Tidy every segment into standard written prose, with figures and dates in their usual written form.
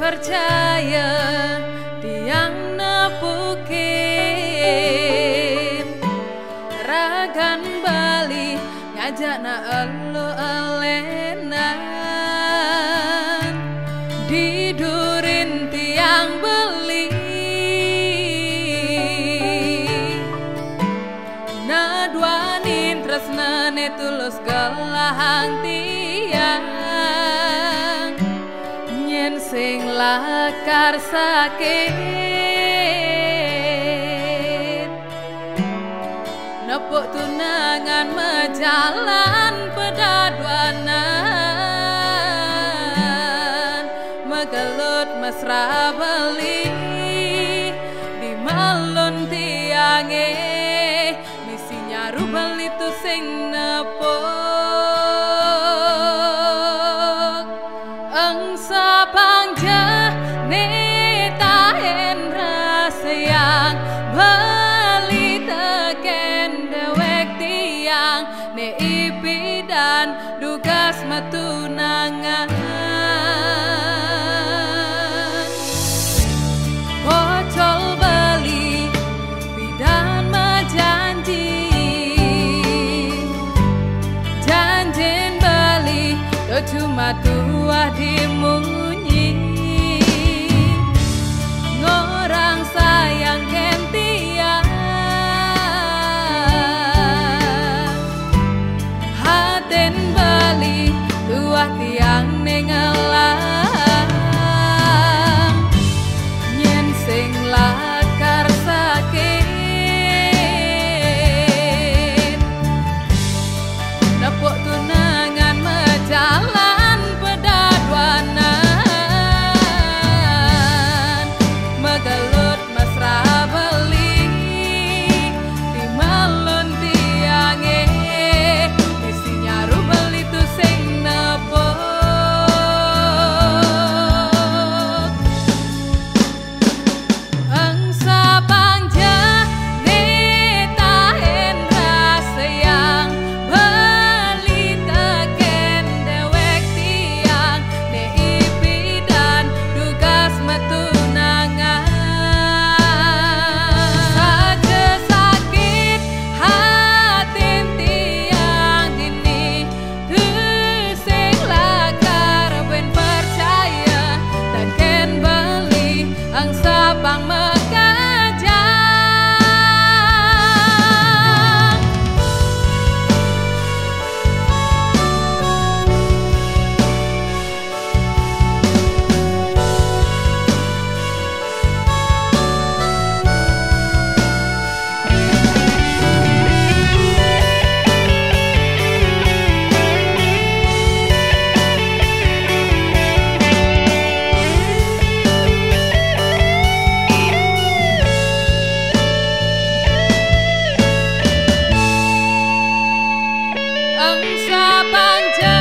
percaya tiang nepukin ragan Bali ngajak na elo alenan didurin tiang beli nadwanin tresnane tulus gelahang tiang nyen sing lakar sakit nepuk tunangan mejalan pedaduanan megelut mesra beli di malun tiange misinya rubel itu sing nepuk angsa pangja neta hendra sayang beli teken dewek tiang ne ipi dan dugas metunangan bocol beli bidan mejanji janjin beli to cuma tua dimunyi ngorang sayang kentian haten beli tua tiang nengelang nyen sing lakar sakit nepuk tunangan mejalan pedaduanan megelut mesra beli di malun tiange misinya rubel itu sing nepuk angsa pangja neta hendra sayang beli teken dewek tiang ne ipi dan dugas metunangan saja sakit hatin tiang dini sing lakar ben percaya teken beli angsa pang mekajang angsa pangja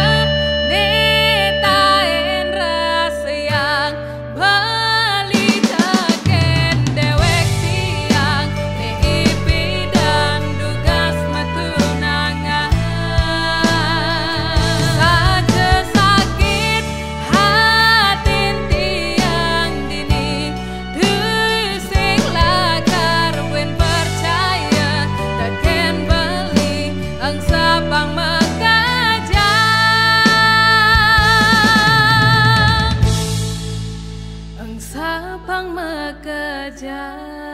neta hendra sayang beli teken dewek tiang ne ipi dan dugas metunangan saja sakit hatin tiang dini sing lakar wen percaya teken beli angsa pang angsa pang mekajang